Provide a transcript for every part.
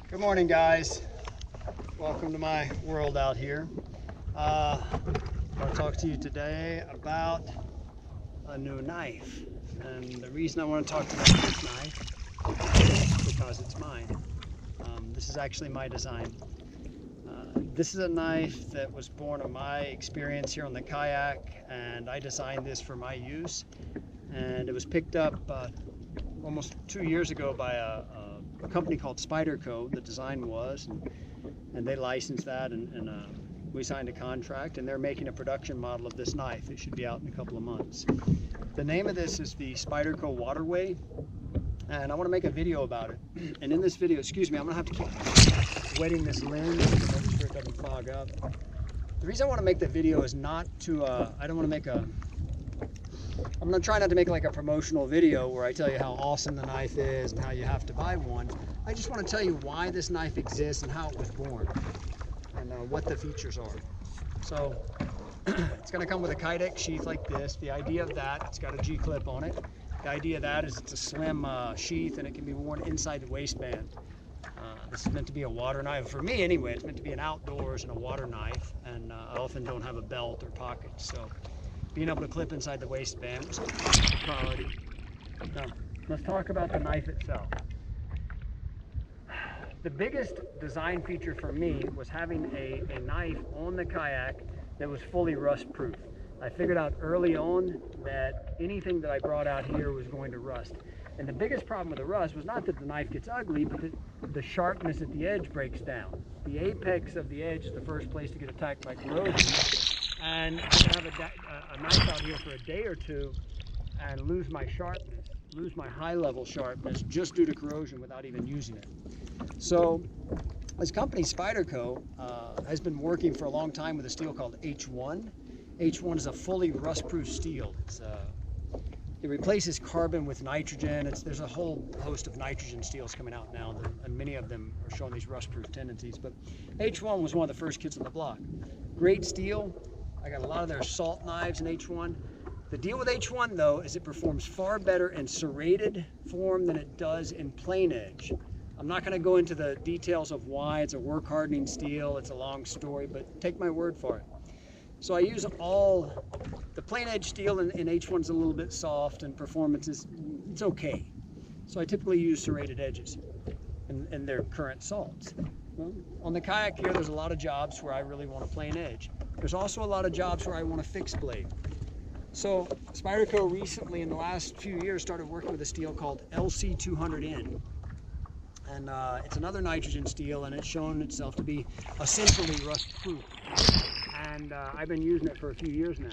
Good morning, guys. Welcome to my world out here. I want to talk to you today about a new knife. And the reason I want to talk about this knife is because it's mine. This is actually my design. This is a knife that was born of my experience here on the kayak, and I designed this for my use. And it was picked up almost 2 years ago by a company called Spyderco. The design was, and they licensed that, and we signed a contract, and they're making a production model of this knife. It should be out in a couple of months. The name of this is the Spyderco Waterway, and I want to make a video about it. And in this video, excuse me, I'm gonna have to keep wetting this lens to make sure it doesn't fog up. The reason I want to make the video is not to I don't want to make I'm going to try not to make like a promotional video where I tell you how awesome the knife is and how you have to buy one. I just want to tell you why this knife exists and how it was born and what the features are. So it's going to come with a kydex sheath like this. The idea of that, it's got a G-clip on it. The idea of that is it's a slim sheath and it can be worn inside the waistband. This is meant to be a water knife. For me anyway, it's meant to be an outdoors and a water knife, and I often don't have a belt or pockets. So being able to clip inside the waistband is a priority. Now, let's talk about the knife itself. The biggest design feature for me was having a knife on the kayak that was fully rust proof. I figured out early on that anything that I brought out here was going to rust. And the biggest problem with the rust was not that the knife gets ugly, but that the sharpness at the edge breaks down. The apex of the edge is the first place to get attacked by corrosion. And I can have a knife out here for a day or two and lose my sharpness, lose my high level sharpness just due to corrosion without even using it. So this company Spyderco has been working for a long time with a steel called H1. H1 is a fully rust-proof steel. It replaces carbon with nitrogen. There's a whole host of nitrogen steels coming out now, and many of them are showing these rust-proof tendencies. But H1 was one of the first kids on the block. Great steel. I got a lot of their salt knives in H1. The deal with H1 though is it performs far better in serrated form than it does in plain edge. I'm not going to go into the details of why. It's a work hardening steel. It's a long story, but take my word for it. So I use all the plain edge steel in H1 is a little bit soft, and performance it's okay. So I typically use serrated edges in their current salts. Well, on the kayak here, there's a lot of jobs where I really want a plain edge. There's also a lot of jobs where I want a fixed blade. So Spyderco recently, in the last few years, started working with a steel called LC200N. And it's another nitrogen steel, and it's shown itself to be essentially rust-proof. And I've been using it for a few years now.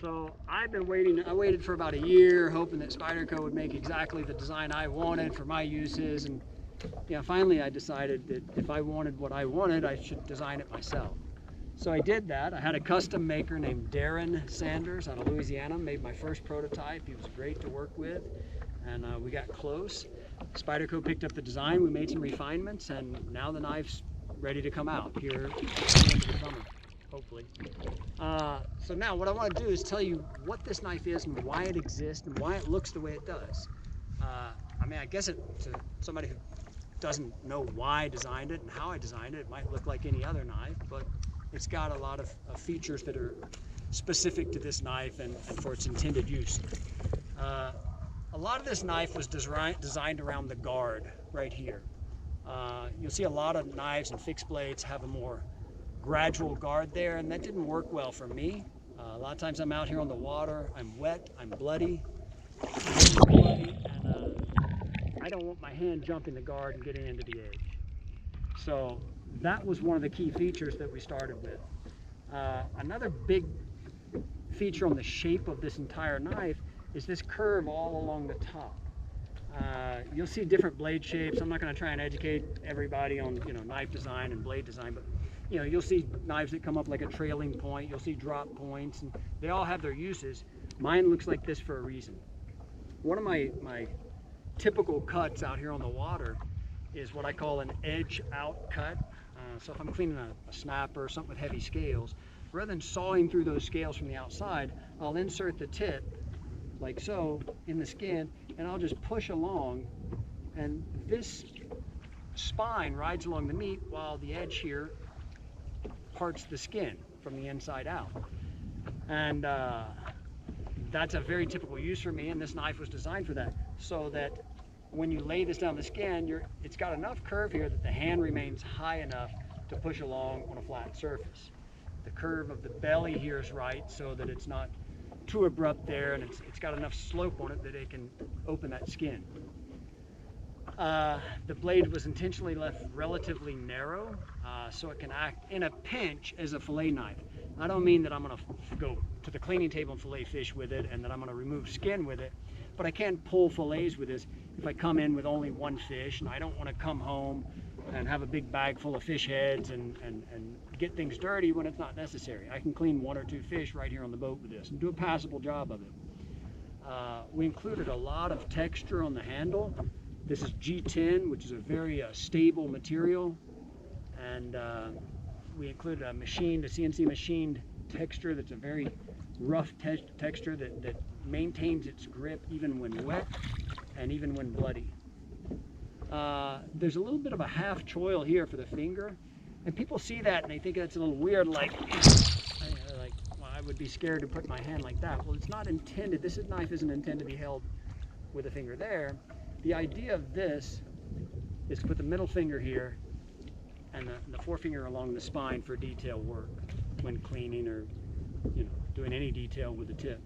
So I've been waiting. I waited for about a year, hoping that Spyderco would make exactly the design I wanted for my uses. And finally I decided that if I wanted what I wanted, I should design it myself. So I did that. I had a custom maker named Darren Sanders out of Louisiana, made my first prototype. He was great to work with, and we got close. Spyderco picked up the design, we made some refinements, and now the knife's ready to come out here at the end of the summer, hopefully. So now what I want to do is tell you what this knife is and why it exists and why it looks the way it does. I guess to somebody who doesn't know why I designed it and how I designed it, it might look like any other knife, but it's got a lot of features that are specific to this knife and for its intended use. A lot of this knife was designed around the guard right here. You'll see a lot of knives and fixed blades have a more gradual guard there, and that didn't work well for me. A lot of times I'm out here on the water, I'm wet, I'm bloody, and I don't want my hand jumping the guard and getting into the edge. So that was one of the key features that we started with. Another big feature on the shape of this entire knife is this curve all along the top. You'll see different blade shapes. I'm not going to try and educate everybody on knife design and blade design, but you'll see knives that come up like a trailing point. You'll see drop points, and they all have their uses. Mine looks like this for a reason. One of my typical cuts out here on the water is what I call an edge out cut. So if I'm cleaning a snapper or something with heavy scales, rather than sawing through those scales from the outside, I'll insert the tip like so in the skin, and I'll just push along, and this spine rides along the meat while the edge here parts the skin from the inside out. And that's a very typical use for me, and this knife was designed for that, so that when you lay this down the skin, it's got enough curve here that the hand remains high enough to push along on a flat surface. The curve of the belly here is right so that it's not too abrupt there, and it's got enough slope on it that it can open that skin. The blade was intentionally left relatively narrow so it can act in a pinch as a fillet knife. I don't mean that I'm going to go to the cleaning table and fillet fish with it and that I'm going to remove skin with it, but I can pull fillets with this if I come in with only one fish and I don't want to come home and have a big bag full of fish heads and get things dirty when it's not necessary. I can clean 1 or 2 fish right here on the boat with this and do a passable job of it. We included a lot of texture on the handle. This is G10, which is a very stable material, and we included a CNC machined texture that's a very rough texture that maintains its grip even when wet and even when bloody. There's a little bit of a half choil here for the finger, and people see that and they think that's a little weird, like well, I would be scared to put my hand like that. Well, it's not intended, this knife isn't intended to be held with a finger there. The idea of this is to put the middle finger here and the forefinger along the spine for detail work when cleaning or doing any detail with the tip.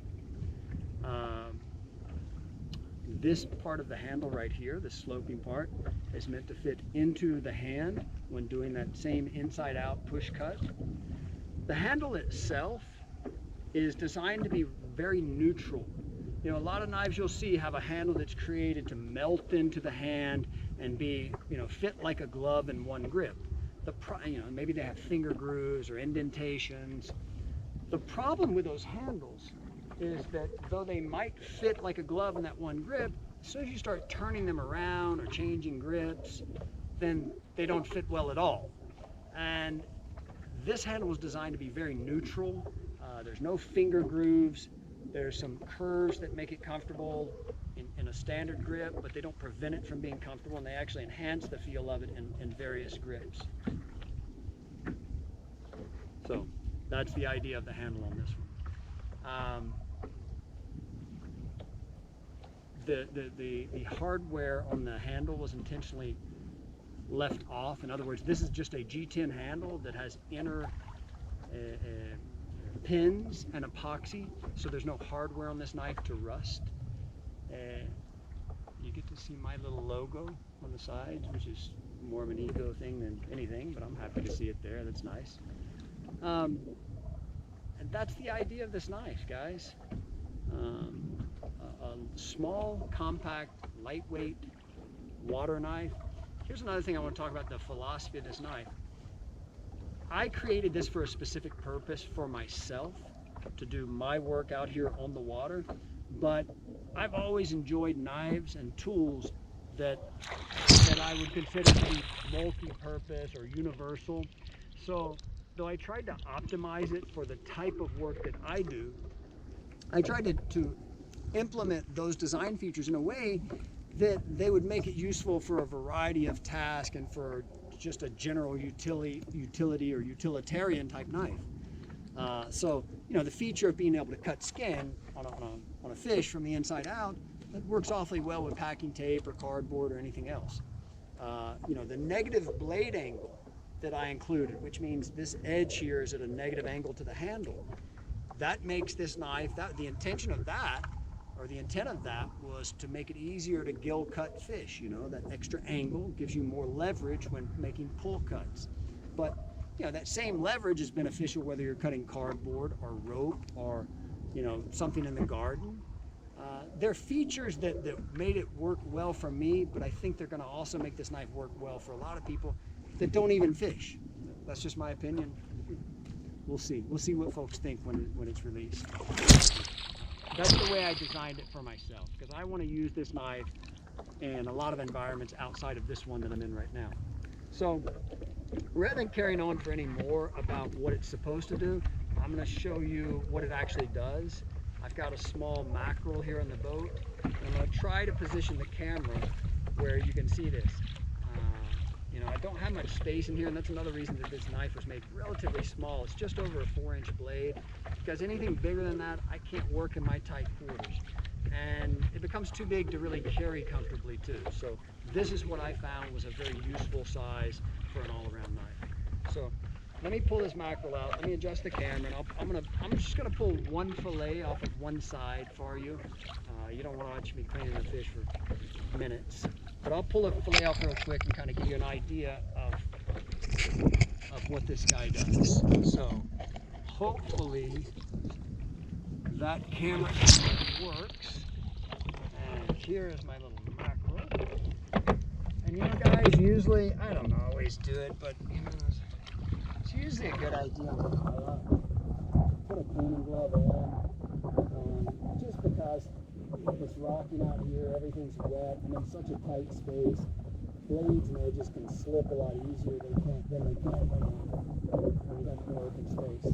This part of the handle right here, the sloping part, is meant to fit into the hand when doing that same inside out push cut. The handle itself is designed to be very neutral. A lot of knives you'll see have a handle that's created to melt into the hand and be, fit like a glove in one grip. Maybe they have finger grooves or indentations. The problem with those handles is that though they might fit like a glove in that one grip, as soon as you start turning them around or changing grips, then they don't fit well at all. And this handle was designed to be very neutral. There's no finger grooves. There's some curves that make it comfortable in a standard grip, but they don't prevent it from being comfortable, and they actually enhance the feel of it in various grips. So that's the idea of the handle on this one. The hardware on the handle was intentionally left off. In other words, this is just a G10 handle that has inner pins and epoxy, so there's no hardware on this knife to rust. You get to see my little logo on the sides, which is more of an ego thing than anything, but I'm happy to see it there. That's nice. And that's the idea of this knife, guys. A small, compact, lightweight water knife. Here's another thing I want to talk about, the philosophy of this knife. I created this for a specific purpose for myself, to do my work out here on the water, but I've always enjoyed knives and tools that I would consider to be multi-purpose or universal. So though I tried to optimize it for the type of work that I do, I tried to implement those design features in a way that they would make it useful for a variety of tasks and for just a general utility or utilitarian type knife. So the feature of being able to cut skin on a fish from the inside out, that works awfully well with packing tape or cardboard or anything else. The negative blade angle that I included, which means this edge here is at a negative angle to the handle, that makes this knife, the intent of that was to make it easier to gill cut fish. That extra angle gives you more leverage when making pull cuts. But that same leverage is beneficial whether you're cutting cardboard or rope or something in the garden. There are features that made it work well for me, but I think they're going to also make this knife work well for a lot of people that don't even fish. That's just my opinion. We'll see. We'll see what folks think when it's released. That's the way I designed it for myself, because I want to use this knife in a lot of environments outside of this one that I'm in right now. So rather than carrying on for any more about what it's supposed to do, I'm going to show you what it actually does. I've got a small mackerel here on the boat, and I'm going to try to position the camera where you can see this. don't have much space in here, and that's another reason that this knife was made relatively small. It's just over a 4-inch blade, because anything bigger than that, I can't work in my tight quarters. And it becomes too big to really carry comfortably too. So this is what I found was a very useful size for an all-around knife. So let me pull this mackerel out. Let me adjust the camera, and I'm just gonna pull one fillet off of one side for you. You don't want to watch me cleaning the fish for minutes, but I'll pull a fillet off real quick and kind of give you an idea of what this guy does. So hopefully that camera works. And here is my little mackerel. And you know, guys, usually I don't always do it, but you know, it's usually a good idea to put a cleaning glove on, just because it's rocking out here, everything's wet, I'm in such a tight space. Blades and edges can slip a lot easier than they can when you got more open space. You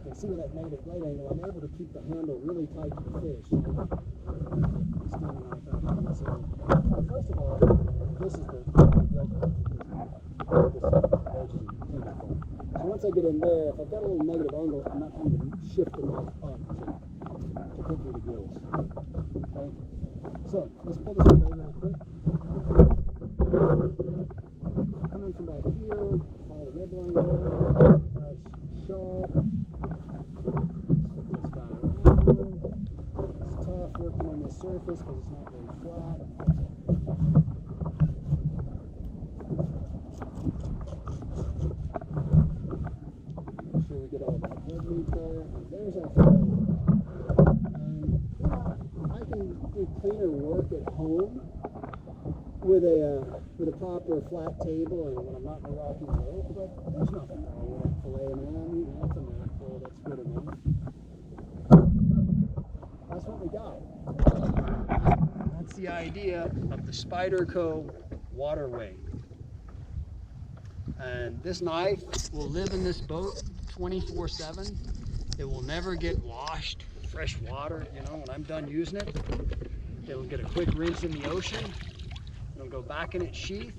can see with that negative blade angle, I'm able to keep the handle really tight to the fish. First of all, this is the so once I get in there, if I've got a little negative angle, I'm not going to shift the knife up to hit me the gills. Okay? So let's pull this away real quick. Come in from back here, follow the rib line there, sharp. Flip this guy around. It's tough working on this surface because it's not very flat. Make sure we get all that head meat there. And there's our fillet. I can do cleaner work at home with a proper flat table and when I'm not in a rocky road, but there's nothing wrong with a fillet, man. That's a mackerel. That's good enough. That's what we got. That's the idea of the Spyderco Waterway. And this knife will live in this boat 24/7. It will never get washed, fresh water. You know, when I'm done using it, it'll get a quick rinse in the ocean. It'll go back in its sheath,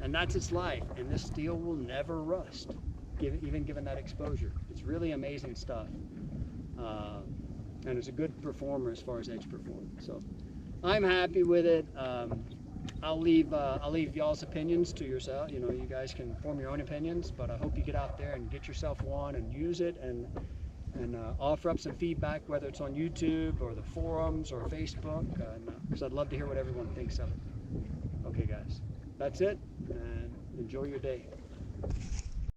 and that's its life. And this steel will never rust, even given that exposure. It's really amazing stuff. And it's a good performer as far as edge performance. So I'm happy with it. I'll leave y'all's opinions to yourself. You know, you guys can form your own opinions, but I hope you get out there and get yourself one and use it and offer up some feedback, whether it's on YouTube or the forums or Facebook, because I'd love to hear what everyone thinks of it. Okay, guys, that's it, and enjoy your day.